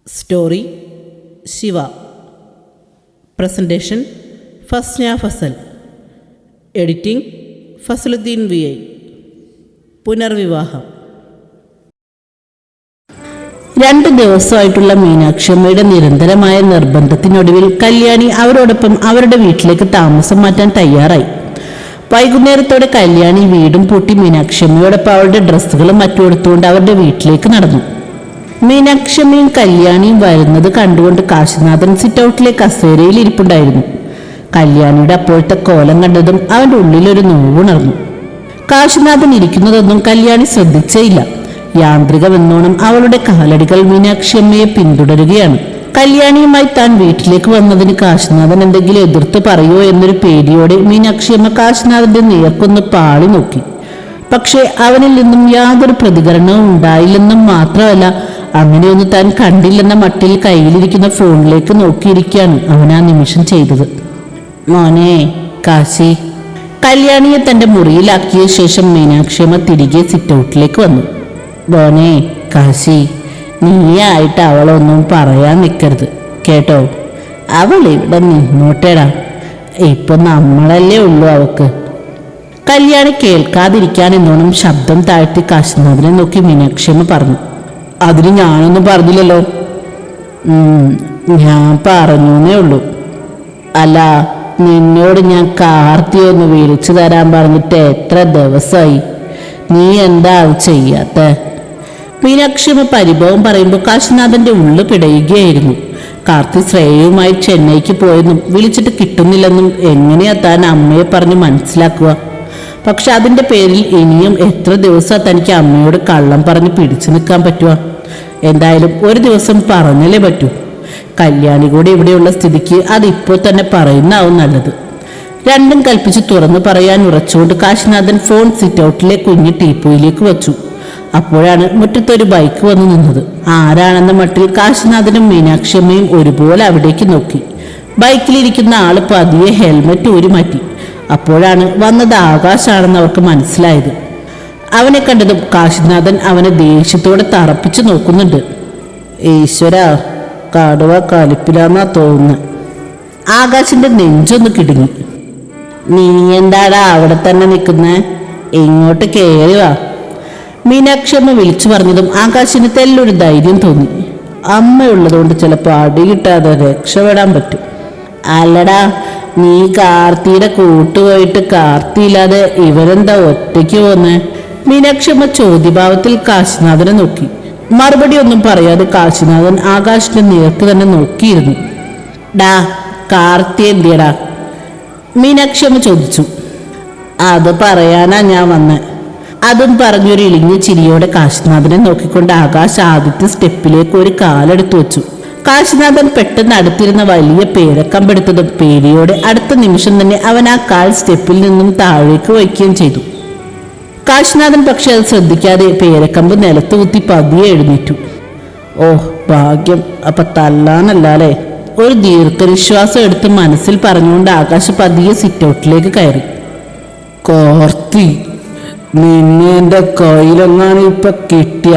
Story Shiva. Presentation Fasna Fasal. Editing Fasaluddin VI. പുനർവിവാഹം. 2 ദിവസമായിട്ടുള്ള മീനാക്ഷമ്മയുടെ നിരന്തരമായ നിർബന്ധത്തിനൊടുവിൽ കല്യാണി അവരോടൊപ്പം അവരുടെ വീട്ടിലേക്ക് താമസം മാറ്റാൻ തയ്യാറായി. വൈകുന്നേരത്തോടെ കല്യാണി വീടും പൂട്ടി മീനാക്ഷമ്മയോടൊപ്പം അവരുടെ ഡ്രസ്സുകളും മറ്റും എടുത്തുകൊണ്ട് അവരുടെ വീട്ടിലേക്ക് നടന്നു. മീനാക്ഷമ്മയും കല്യാണിയും വരുന്നത് കണ്ടുകൊണ്ട് കാശിനാഥൻ സിറ്റൗട്ടിലെ കസേരയിൽ ഇരിപ്പുണ്ടായിരുന്നു. കല്യാണിയുടെ അപ്പോഴത്തെ കോലം കണ്ടതും അവൻ്റെ ഉള്ളിലൊരു നോവുണർന്നു. കാശിനാഥൻ ഇരിക്കുന്നതൊന്നും കല്യാണി ശ്രദ്ധിച്ചേയില്ല. യാന്ത്രികമെന്നോണം അവളുടെ കാലടികൾ മീനാക്ഷമ്മയെ പിന്തുടരുകയാണ്. കല്യാണിയുമായി താൻ വീട്ടിലേക്ക് വന്നതിന് കാശിനാഥൻ എന്തെങ്കിലും എതിർത്ത് പറയോ എന്നൊരു പേടിയോടെ മീനാക്ഷിയമ്മ കാശിനാഥന്റെ നേർക്കൊന്ന് പാളി നോക്കി. പക്ഷെ അവനിൽ നിന്നും യാതൊരു പ്രതികരണവും ഉണ്ടായില്ലെന്നും മാത്രമല്ല, അങ്ങനെയൊന്നും താൻ കണ്ടില്ലെന്ന മട്ടിൽ കയ്യിലിരിക്കുന്ന ഫോണിലേക്ക് നോക്കിയിരിക്കുകയാണ് അവൻ ആ നിമിഷം ചെയ്തത്. മോനെ കാശി. കല്യാണിയെ തന്റെ മുറിയിലാക്കിയ ശേഷം മീനാക്ഷിയമ്മ തിരികെ സിറ്റൗട്ടിലേക്ക് വന്നു. മോനെ കാശി, നീയായിട്ട് അവളൊന്നും പറയാൻ നിൽക്കരുത് കേട്ടോ. അവൾ ഇവിടെ നിന്നോട്ടേടാ, ഇപ്പൊ നമ്മളല്ലേ ഉള്ളൂ അവക്ക്. കല്യാണി കേൾക്കാതിരിക്കാൻ എന്നോണം ശബ്ദം താഴ്ത്തി കാശിനാഥനെ നോക്കി മീനാക്ഷിയമ്മ പറഞ്ഞു. അതിന് ഞാനൊന്നും പറഞ്ഞില്ലല്ലോ. ഞാൻ പറഞ്ഞേ ഉള്ളൂ. അല്ല, നിന്നോട് ഞാൻ കാർത്തിയൊന്ന് വിളിച്ചു തരാൻ പറഞ്ഞിട്ട് എത്ര ദിവസമായി? നീ എന്താ അത് ചെയ്യാത്ത? മീനാക്ഷിയമ്മ പരിഭവം പറയുമ്പോൾ കാശിനാഥന്റെ ഉള്ളു പിടയുകയായിരുന്നു. കാർത്തി ശ്രേയയുമായി ചെന്നൈക്ക് പോയെന്നും വിളിച്ചിട്ട് കിട്ടുന്നില്ലെന്നും എങ്ങനെയാ താൻ അമ്മയെ പറഞ്ഞ് മനസ്സിലാക്കുക? പക്ഷെ അതിന്റെ പേരിൽ ഇനിയും എത്ര ദിവസം തനിക്ക് അമ്മയോട് കള്ളം പറഞ്ഞ് പിടിച്ചു നിൽക്കാൻ പറ്റുക? എന്തായാലും ഒരു ദിവസം പറഞ്ഞല്ലേ പറ്റൂ. കല്യാണി കൂടി ഇവിടെയുള്ള സ്ഥിതിക്ക് അതിപ്പോൾ തന്നെ പറയുന്നാവും നല്ലത്. രണ്ടും കൽപ്പിച്ച് തുറന്നു പറയാൻ ഉറച്ചുകൊണ്ട് കാശിനാഥൻ ഫോൺ സിറ്റൗട്ടിലെ കുഞ്ഞ് ടീപ്പോയിലേക്ക് വച്ചു. അപ്പോഴാണ് മുറ്റത്തൊരു ബൈക്ക് വന്നു നിന്നത്. ആരാണെന്ന മട്ടിൽ കാശിനാഥനും മീനാക്ഷിയമ്മയും ഒരുപോലെ അവിടേക്ക് നോക്കി. ബൈക്കിലിരിക്കുന്ന ആള് പതിയെ ഹെൽമെറ്റ് ഊരി മാറ്റി. അപ്പോഴാണ് വന്നത് ആകാശാണെന്ന് അവർക്ക് മനസ്സിലായത്. അവനെ കണ്ടതും കാശിനാഥൻ അവനെ ദേഷ്യത്തോടെ തറപ്പിച്ചു നോക്കുന്നുണ്ട്. ഈശ്വര, കടുവ കലിപ്പിലാന്നാ തോന്നുന്നു. ആകാശിന്റെ നെഞ്ചൊന്ന് കിടുങ്ങി. നീ എന്താടാ അവിടെ തന്നെ നിൽക്കുന്നേ? ഇങ്ങോട്ട് കേറി വാ. മീനാക്ഷിയമ്മ വിളിച്ചു പറഞ്ഞതും ആകാശിന് തെല്ലൊരു ധൈര്യം തോന്നി. അമ്മയുള്ളതുകൊണ്ട് ചിലപ്പോൾ അടി കിട്ടാതെ രക്ഷപ്പെടാൻ പറ്റും. അല്ലടാ, നീ കാർത്തിയുടെ കൂട്ടുപോയിട്ട് കാർത്തിയില്ലാതെ ഇവരെന്താ ഒറ്റയ്ക്ക് പോന്നേ? മീനാക്ഷിയമ്മ ചോദ്യഭാവത്തിൽ കാശിനാഥനെ നോക്കി. മറുപടി ഒന്നും പറയാതെ കാശിനാഥൻ ആകാശിന്റെ നേർക്ക് തന്നെ നോക്കിയിരുന്നു. ഡാ, കാർത്തി എന്തിയടാ? മീനാക്ഷിയമ്മ ചോദിച്ചു. അത് പറയാനാ ഞാൻ വന്നേ. അതും പറഞ്ഞൊരു ഇളിഞ്ഞ ചിരിയോടെ കാശിനാഥനെ നോക്കിക്കൊണ്ട് ആകാശ് ആദ്യത്തെ സ്റ്റെപ്പിലേക്ക് ഒരു കാലെടുത്തു വെച്ചു. കാശിനാഥൻ പെട്ടെന്ന് അടുത്തിരുന്ന വലിയ പേരക്കമ്പെടുത്തതും പേടിയോടെ അടുത്ത നിമിഷം തന്നെ അവൻ ആ കാൽ സ്റ്റെപ്പിൽ നിന്നും താഴേക്ക് വയ്ക്കുകയും ചെയ്തു. കാശിനാഥൻ പക്ഷെ അത് ശ്രദ്ധിക്കാതെ പേരക്കമ്പ് നിലത്ത് കുത്തി പതിയെ എഴുന്നേറ്റു. ഓ ഭാഗ്യം, അപ്പൊ തല്ലാനല്ലേ? ഒരു ദീർഘനിശ്വാസം എടുത്ത് മനസ്സിൽ പറഞ്ഞുകൊണ്ട് ആകാശ് പതിയെ സിറ്റൗട്ടിലേക്ക് കയറി. കോർത്തി, നിന്നെ എന്റെ കയ്യിലെങ്ങാനും ഇപ്പൊ കിട്ടിയ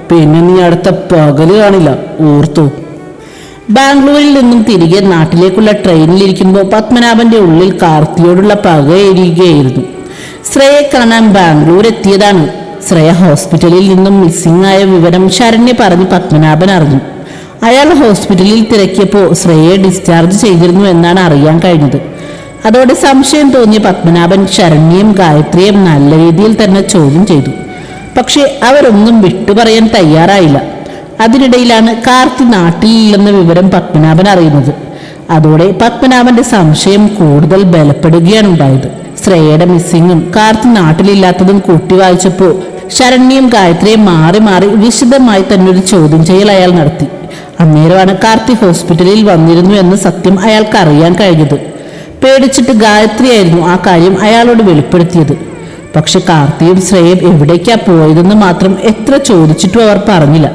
പിന്നെ നീ അടുത്ത പകല് കാണില്ല, ഓർത്തു. ബാംഗ്ലൂരിൽ നിന്നും തിരികെ നാട്ടിലേക്കുള്ള ട്രെയിനിലിരിക്കുമ്പോൾ പത്മനാഭന്റെ ഉള്ളിൽ കാർത്തിയോടുള്ള പക എരിയുകയായിരുന്നു. ശ്രേയെ കാണാൻ ബാംഗ്ലൂർ എത്തിയതാണ്. ശ്രേയ ഹോസ്പിറ്റലിൽ നിന്നും മിസ്സിംഗ് ആയ വിവരം ശരണ്യ പറഞ്ഞ് പത്മനാഭൻ അറിഞ്ഞു. അയാൾ ഹോസ്പിറ്റലിൽ തിരക്കിയപ്പോൾ ശ്രേയയെ ഡിസ്ചാർജ് ചെയ്തിരുന്നു എന്നാണ് അറിയാൻ കഴിഞ്ഞത്. അതോടെ സംശയം തോന്നിയ പത്മനാഭൻ ശരണ്യയും ഗായത്രിയും നല്ല രീതിയിൽ തന്നെ ചോദ്യം ചെയ്തു. പക്ഷെ അവരൊന്നും വിട്ടുപറയാൻ തയ്യാറായില്ല. അതിനിടയിലാണ് കാർത്തി നാട്ടിലില്ലെന്ന വിവരം പത്മനാഭൻ അറിയുന്നത്. അതോടെ പത്മനാഭന്റെ സംശയം കൂടുതൽ ബലപ്പെടുകയാണ് ഉണ്ടായത്. ശ്രേയയുടെ മിസ്സിങ്ങും കാർത്തി നാട്ടിലില്ലാത്തതും കൂട്ടി വായിച്ചപ്പോൾ ശരണ്യയും ഗായത്രിയും മാറി മാറി വിശദമായി തന്നെ ഒരു ചോദ്യം ചെയ്യൽ അയാൾ നടത്തി. അന്നേരമാണ് കാർത്തി ഹോസ്പിറ്റലിൽ വന്നിരുന്നു എന്ന സത്യം അയാൾക്ക് അറിയാൻ കഴിഞ്ഞത്. പേടിച്ചിട്ട് ഗായത്രിയായിരുന്നു ആ കാര്യം അയാളോട് വെളിപ്പെടുത്തിയത്. പക്ഷെ കാർത്തിയും ശ്രേയയും എവിടേക്കാ പോയതെന്ന് മാത്രം എത്ര ചോദിച്ചിട്ടും അവർ പറഞ്ഞില്ല.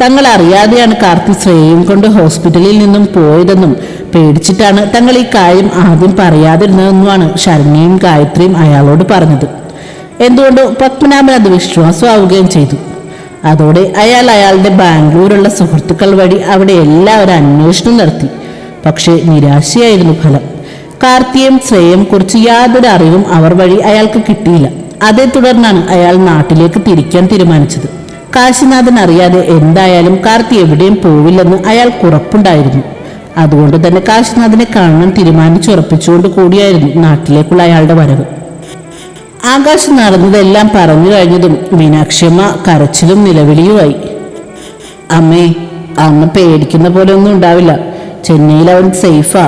തങ്ങൾ അറിയാതെയാണ് കാർത്തി ശ്രേയയും കൊണ്ട് ഹോസ്പിറ്റലിൽ നിന്നും പോയതെന്നും പേടിച്ചിട്ടാണ് തങ്ങൾ ഈ കാര്യം ആദ്യം പറയാതിരുന്നതെന്നുമാണ് ശരണ്യയും ഗായത്രിയും അയാളോട് പറഞ്ഞത്. എന്തുകൊണ്ടോ പത്മനാഭൻ അത് വിശ്വാസമാവുകയും ചെയ്തു. അതോടെ അയാൾ അയാളുടെ ബാംഗ്ലൂരുള്ള സുഹൃത്തുക്കൾ വഴി അവിടെ എല്ലാവരും അന്വേഷണം നടത്തി. പക്ഷേ നിരാശയായിരുന്നു ഫലം. കാർത്തിയെയും ശ്രേയയും കുറിച്ച് യാതൊരു അറിവും അവർ വഴി അയാൾക്ക് കിട്ടിയില്ല. അതേ തുടർന്നാണ് അയാൾ നാട്ടിലേക്ക് തിരിക്കാൻ തീരുമാനിച്ചത്. കാശിനാഥൻ അറിയാതെ എന്തായാലും കാർത്തി എവിടെയും പോവില്ലെന്ന് അയാൾക്ക് ഉറപ്പുണ്ടായിരുന്നു. അതുകൊണ്ട് തന്നെ കാശിനാഥനെ കാണാൻ തീരുമാനിച്ചുറപ്പിച്ചുകൊണ്ട് കൂടിയായിരുന്നു നാട്ടിലേക്കുള്ള അയാളുടെ വരവ്. ആകാശ് നടന്നതെല്ലാം പറഞ്ഞു കഴിഞ്ഞതും മീനാക്ഷിയമ്മ കരച്ചിലും നിലവിളിയുമായി. അമ്മേ, അമ്മ പേടിക്കുന്ന പോലെ ഒന്നും ഉണ്ടാവില്ല. ചെന്നൈയിൽ അവൻ സേഫാ.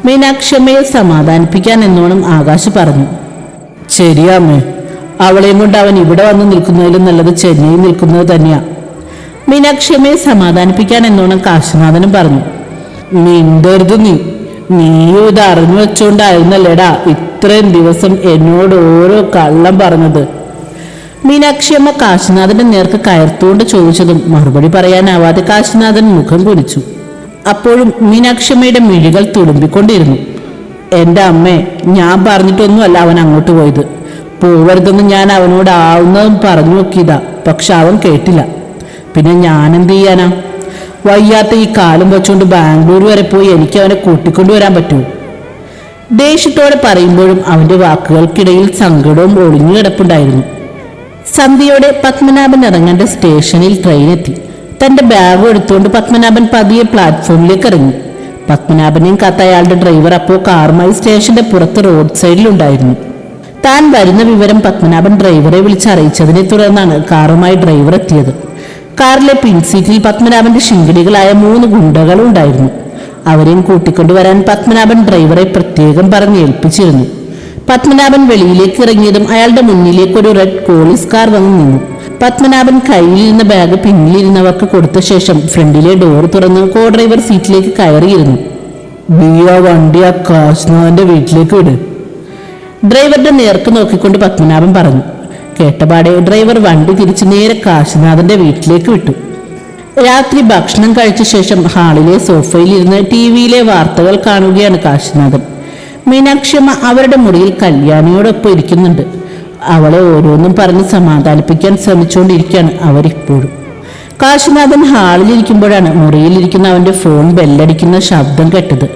മീനാക്ഷിയമ്മയെ സമാധാനിപ്പിക്കാൻ എന്നോണം ആകാശ് പറഞ്ഞു. ശരിയാമ്മേ, അവളെയും കൊണ്ട് അവൻ ഇവിടെ വന്ന് നിൽക്കുന്നതിലും നല്ലത് ചെന്നൈയിൽ നിൽക്കുന്നത് തന്നെയാ. മീനാക്ഷിയമ്മയെ സമാധാനിപ്പിക്കാൻ എന്നോണം കാശിനാഥനും പറഞ്ഞു. മിണ്ടരുത്, നീയും ഇത് അറിഞ്ഞു വെച്ചോണ്ടായിരുന്നല്ലേടാ ഇത്രയും ദിവസം എന്നോട് ഓരോ കള്ളം പറഞ്ഞത്. മീനാക്ഷിയമ്മ കാശിനാഥന്റെ നേർക്ക് കയർത്തുകൊണ്ട് ചോദിച്ചതും മറുപടി പറയാനാവാതെ കാശിനാഥൻ മുഖം കുനിച്ചു. അപ്പോഴും മീനാക്ഷിയമ്മയുടെ മിഴികൾ തുളുമ്പിക്കൊണ്ടിരുന്നു. എൻ്റെ അമ്മേ, ഞാൻ പറഞ്ഞിട്ടൊന്നുമല്ല അവൻ അങ്ങോട്ട് പോയത്. പോവരുതെന്ന് ഞാൻ അവനോട് ആവുന്നതും പറഞ്ഞു നോക്കിയതാ. പക്ഷെ അവൻ കേട്ടില്ല. പിന്നെ ഞാനെന്ത് ചെയ്യാനാ? വയ്യാത്ത ഈ കാലം വെച്ചുകൊണ്ട് ബാംഗ്ലൂർ വരെ പോയി എനിക്ക് അവനെ കൂട്ടിക്കൊണ്ടുവരാൻ പറ്റുമോ? ദേഷ്യത്തോടെ പറയുമ്പോഴും അവന്റെ വാക്കുകൾക്കിടയിൽ സങ്കടവും ഒളിഞ്ഞു കിടപ്പുണ്ടായിരുന്നു. സന്ധ്യയോടെ പത്മനാഭൻ ഇറങ്ങേണ്ട സ്റ്റേഷനിൽ ട്രെയിൻ എത്തി. തന്റെ ബാഗ് എടുത്തുകൊണ്ട് പത്മനാഭൻ പതിയെ പ്ലാറ്റ്ഫോമിലേക്ക് ഇറങ്ങി. പത്മനാഭനെയും കാത്ത അയാളുടെ ഡ്രൈവർ അപ്പോൾ കാറുമായി സ്റ്റേഷന്റെ പുറത്ത് റോഡ് സൈഡിലുണ്ടായിരുന്നു. താൻ വരുന്ന വിവരം പത്മനാഭൻ ഡ്രൈവറെ വിളിച്ചറിയിച്ചതിനെ തുടർന്നാണ് കാറുമായി ഡ്രൈവർ എത്തിയത്. കാറിലെ പിൻസീറ്റിൽ പത്മനാഭന്റെ ശിങ്കിടികളായ 3 ഗുണ്ടകളും ഉണ്ടായിരുന്നു. അവരെയും കൂട്ടിക്കൊണ്ടുവരാൻ പത്മനാഭൻ ഡ്രൈവറെ പ്രത്യേകം പറഞ്ഞ് ഏൽപ്പിച്ചിരുന്നു. പത്മനാഭൻ വെളിയിലേക്ക് ഇറങ്ങിയതും അയാളുടെ മുന്നിലേക്ക് ഒരു റെഡ് കോളിസ് കാർ വന്നു നിന്നു. പത്മനാഭൻ കയ്യിലിരുന്ന ബാഗ് പിന്നിലിരുന്നവർക്ക് കൊടുത്ത ശേഷം ഫ്രണ്ടിലെ ഡോർ തുറന്ന് കോ ഡ്രൈവർ സീറ്റിലേക്ക് കയറിയിരുന്നു. വണ്ടി ആ കാശിനാഥന്റെ വീട്ടിലേക്ക് വിട്, ഡ്രൈവറുടെ നേർക്ക് നോക്കിക്കൊണ്ട് പത്മനാഭൻ പറഞ്ഞു. കേട്ടപാടെ ഡ്രൈവർ വണ്ടി തിരിച്ച് നേരെ കാശിനാഥന്റെ വീട്ടിലേക്ക് വിട്ടു. രാത്രി ഭക്ഷണം കഴിച്ച ശേഷം ഹാളിലെ സോഫയിലിരുന്ന് ടിവിയിലെ വാർത്തകൾ കാണുകയാണ് കാശിനാഥൻ. മീനാക്ഷിയമ്മ അവരുടെ മുറിയിൽ കല്യാണിയോടൊപ്പം ഇരിക്കുന്നുണ്ട്. അവളെ ഓരോന്നും പറഞ്ഞ് സമാധാനിപ്പിക്കാൻ ശ്രമിച്ചുകൊണ്ടിരിക്കുകയാണ് അവരിപ്പോഴും. കാശിനാഥൻ ഹാളിലിരിക്കുമ്പോഴാണ് മുറിയിലിരിക്കുന്ന അവന്റെ ഫോൺ ബെല്ലടിക്കുന്ന ശബ്ദം കേട്ടത്.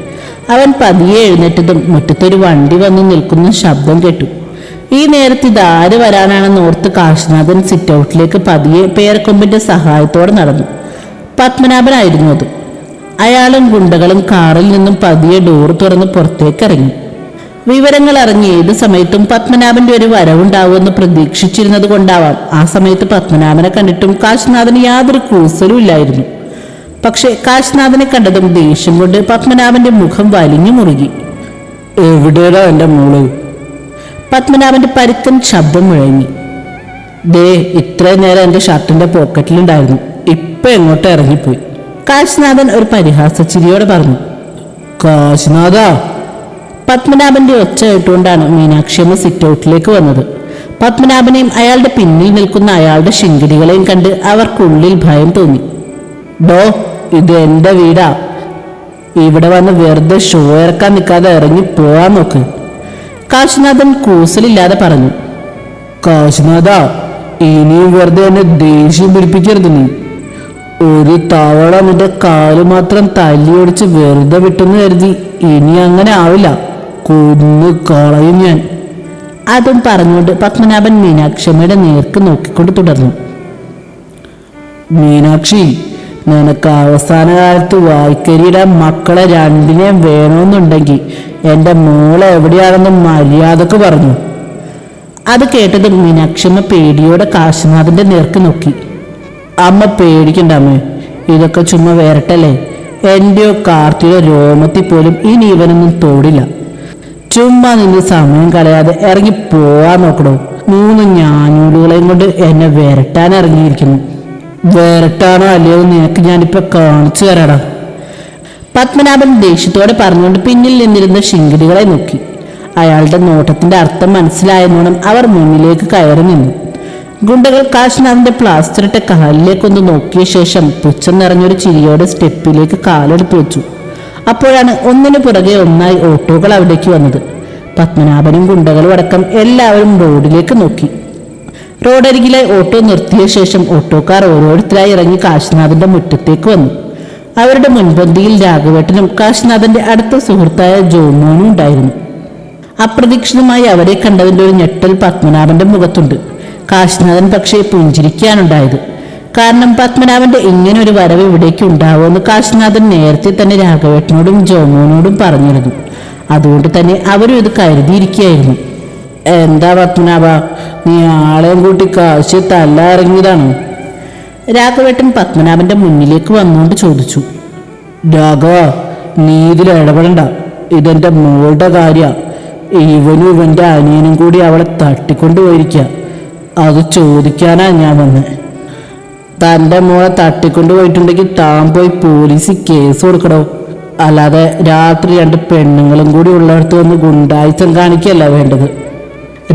അവൻ പതിയെ എഴുന്നേറ്റതും മുറ്റത്തൊരു വണ്ടി വന്ന് നിൽക്കുന്ന ശബ്ദം കേട്ടു. ഈ നേരത്ത് ഇതാര് വരാനാണെന്ന് ഓർത്ത് കാശിനാഥൻ സിറ്റ് ഔട്ടിലേക്ക് പതിയെ പേരക്കൊമ്പിന്റെ സഹായത്തോടെ നടന്നു. പത്മനാഭനായിരുന്നു അത്. അയാളും ഗുണ്ടകളും കാറിൽ നിന്നും പതിയെ ഡോർ തുറന്ന് പുറത്തേക്ക് ഇറങ്ങി. വിവരങ്ങൾ അറിഞ്ഞ് ഏത് സമയത്തും പത്മനാഭന്റെ ഒരു വരവുണ്ടാവുമെന്ന് പ്രതീക്ഷിച്ചിരുന്നത് കൊണ്ടാവാം ആ സമയത്ത് പത്മനാഭനെ കണ്ടിട്ടും കാശിനാഥന് യാതൊരു കൂസലും ഇല്ലായിരുന്നു. പക്ഷെ കാശിനാഥനെ കണ്ടതും ദേഷ്യം കൊണ്ട് പത്മനാഭന്റെ മുഖം വലിഞ്ഞു മുറുകി. എവിടെയാ എന്റെ മോള്? പത്മനാഭന്റെ പരുക്കൻ ശബ്ദം മുഴങ്ങി. ദേ, ഇത്രയും നേരം എന്റെ ഷർട്ടിന്റെ പോക്കറ്റിലുണ്ടായിരുന്നു, ഇപ്പൊ എങ്ങോട്ട് ഇറങ്ങിപ്പോയി. കാശിനാഥൻ ഒരു പരിഹാസ ചിരിയോടെ പറഞ്ഞു. കാശിനാഥ! പത്മനാഭന്റെ ഒച്ച കേട്ടുകൊണ്ടാണ് മീനാക്ഷിയമ്മ സിറ്റ് ഔട്ടിലേക്ക് വന്നത്. പത്മനാഭനെയും അയാളുടെ പിന്നിൽ നിൽക്കുന്ന അയാളുടെ ശിങ്കിടികളെയും കണ്ട് അവർക്കുള്ളിൽ ഭയം തോന്നി. ഡോ, ഇത് എന്റെ വീടാ. ഇവിടെ വന്ന് വെറുതെ ഷോ ഇറക്കാൻ നിൽക്കാതെ ഇറങ്ങി പോവാൻ നോക്ക്, കാശിനാഥൻ കൂസലില്ലാതെ പറഞ്ഞു. കാശിനാഥ, ഇനിയും വെറുതെ എന്നെ ദേഷ്യം പിടിപ്പിക്കരുത്. നീ ഒരു തവണ നിന്റെ കാല് മാത്രം തല്ലിയൊടിച്ച് വെറുതെ വിട്ടെന്ന് കരുതി ഇനി അങ്ങനെ ആവില്ല, കൊന്നു കളയും ഞാൻ. അതും പറഞ്ഞുകൊണ്ട് പത്മനാഭൻ മീനാക്ഷിയമ്മയുടെ നേർക്ക് നോക്കിക്കൊണ്ട് തുടർന്നു. മീനാക്ഷി, നിനക്ക് അവസാന കാലത്ത് വായ്ക്കരിയുടെ മക്കളെ രണ്ടിനെയും വേണമെന്നുണ്ടെങ്കിൽ എൻ്റെ മോളെ എവിടെയാണെന്ന് മര്യാദക്ക് പറഞ്ഞു. അത് കേട്ടതും മീനാക്ഷിയമ്മ പേടിയോടെ കാശിനാഥന്റെ നേർക്ക് നോക്കി. അമ്മ പേടിക്കണ്ട അമ്മേ, ഇതൊക്കെ ചുമ്മാ വേറട്ടല്ലേ. എൻ്റെയോ കാർത്തിയുടെ രോമത്തിൽ പോലും ഇനി ഇവനൊന്നും തോടില്ല. ചുമ്മാ നിന്ന് സമയം കളയാതെ ഇറങ്ങി പോവാൻ നോക്കണോ. 3 ഞാനൂലുകളെയും കൊണ്ട് എന്നെ വരട്ടാൻ ഇറങ്ങിയിരിക്കുന്നു. വരട്ടാണോ അല്ലയോ നിനക്ക് ഞാനിപ്പോ കാണിച്ചു തരാടാ. പത്മനാഭൻ ദേഷ്യത്തോടെ പറഞ്ഞുകൊണ്ട് പിന്നിൽ നിന്നിരുന്ന ശിങ്കിടികളെ നോക്കി. അയാളുടെ നോട്ടത്തിന്റെ അർത്ഥം മനസ്സിലായെന്നോണം അവർ മുന്നിലേക്ക് കയറി നിന്നു. ഗുണ്ടകൾ കാശിനാഥന്റെ പ്ലാസ്റ്ററിട്ട കാലിലേക്കൊന്ന് നോക്കിയ ശേഷം പുച്ഛം നിറഞ്ഞൊരു ചിരിയോടെ സ്റ്റെപ്പിലേക്ക് കാലെടുത്ത് വെച്ചു. അപ്പോഴാണ് ഒന്നിനു പുറകെ ഒന്നായി ഓട്ടോകൾ അവിടേക്ക് വന്നത്. പത്മനാഭനും ഗുണ്ടകളും അടക്കം എല്ലാവരും റോഡിലേക്ക് നോക്കി. റോഡരികിലായി ഓട്ടോ നിർത്തിയ ശേഷം ഓട്ടോക്കാർ ഓരോരുത്തരായി ഇറങ്ങി കാശിനാഥന്റെ മുറ്റത്തേക്ക് വന്നു. അവരുടെ മുൻപന്തിയിൽ രാഘവേട്ടനും കാശിനാഥന്റെ അടുത്ത സുഹൃത്തായ ജോമോനും ഉണ്ടായിരുന്നു. അപ്രതീക്ഷിതമായി അവരെ കണ്ടതിന്റെ ഒരു ഞെട്ടൽ പത്മനാഭന്റെ മുഖത്തുണ്ട്. കാശിനാഥൻ പക്ഷേ പുഞ്ചിരിക്കാനുണ്ടായത്. കാരണം പത്മനാഭന്റെ ഇങ്ങനെ ഒരു വരവ് ഇവിടേക്ക് ഉണ്ടാവുമെന്ന് കാശിനാഥൻ നേരത്തെ തന്നെ രാഘവേട്ടനോടും ജോമോനോടും പറഞ്ഞിരുന്നു. അതുകൊണ്ട് തന്നെ അവരും ഇത് കരുതിയിരിക്കുകയായിരുന്നു. എന്താ പത്മനാഭ, നീ ആളെയും കൂട്ടി കാശി തല്ല ഇറങ്ങിയതാണോ? രാഘവേട്ടൻ പത്മനാഭന്റെ മുന്നിലേക്ക് വന്നുകൊണ്ട് ചോദിച്ചു. രാഘവ, നീ ഇതിൽ ഇടപെടണ്ട. ഇതെന്റെ മോളുടെ കാര്യ. ഇവനും ഇവന്റെ അനിയനും കൂടി അവളെ തട്ടിക്കൊണ്ടുപോയിരിക്കുക. അത് ചോദിക്കാനാ ഞാൻ വന്നത്. തൻ്റെ മോളെ തട്ടിക്കൊണ്ടുപോയിട്ടുണ്ടെങ്കിൽ താൻ പോയി പോലീസിൽ കേസ് കൊടുക്കണോ? അല്ലാതെ രാത്രി 2 പെണ്ണുങ്ങളും കൂടി ഉള്ളിടത്ത് വന്ന് ഗുണ്ടായിസം കാണിക്കല്ല വേണ്ടത്,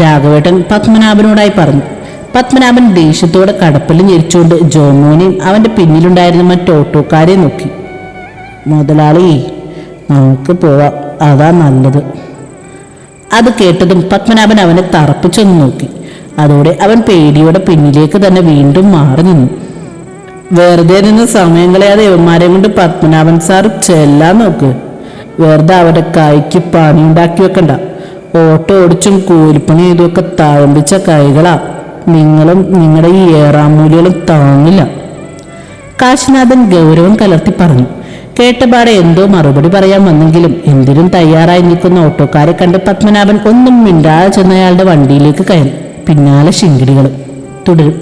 രാഘവേട്ടൻ പത്മനാഭനോടായി പറഞ്ഞു. പത്മനാഭൻ ദേഷ്യത്തോടെ കടപ്പല് ഞെരിച്ചുകൊണ്ട് ജോമോനെയും അവന്റെ പിന്നിലുണ്ടായിരുന്ന മറ്റ് ഓട്ടോക്കാരെ നോക്കി. മുതലാളി, നമുക്ക് പോവാം, അതാ നല്ലത്. അത് കേട്ടതും പത്മനാഭൻ അവനെ തറപ്പിച്ചൊന്ന് നോക്കി. അതോടെ അവൻ പേടിയോടെ പിന്നിലേക്ക് തന്നെ വീണ്ടും മാറി നിന്നു. വെറുതെ നിന്ന് സമയം കളയാതെ യവന്മാരെ കൊണ്ട് പത്മനാഭൻ സാർ ചെല്ലാൻ നോക്ക്. വെറുതെ അവരുടെ കൈക്ക് പണി ഉണ്ടാക്കി വെക്കണ്ട. ഓട്ടോ ഓടിച്ചും കൂലിപ്പണി ചെയ്തുമൊക്കെ താഴമ്പിച്ച കൈകളാ. നിങ്ങളും നിങ്ങളുടെ ഈ ഏറാമൂലികളും താങ്ങില്ല. കാശിനാഥൻ ഗൗരവം കലർത്തി പറഞ്ഞു. കേട്ടപാടെ എന്തോ മറുപടി പറയാൻ വന്നെങ്കിലും എന്തിനും തയ്യാറായി നിൽക്കുന്ന ഓട്ടോക്കാരെ കണ്ട് പത്മനാഭൻ ഒന്നും മിണ്ടാതെ ചെന്നയാളുടെ വണ്ടിയിലേക്ക് കയറി. പിന്നാലെ ശിങ്കിടികളും. തുടരും.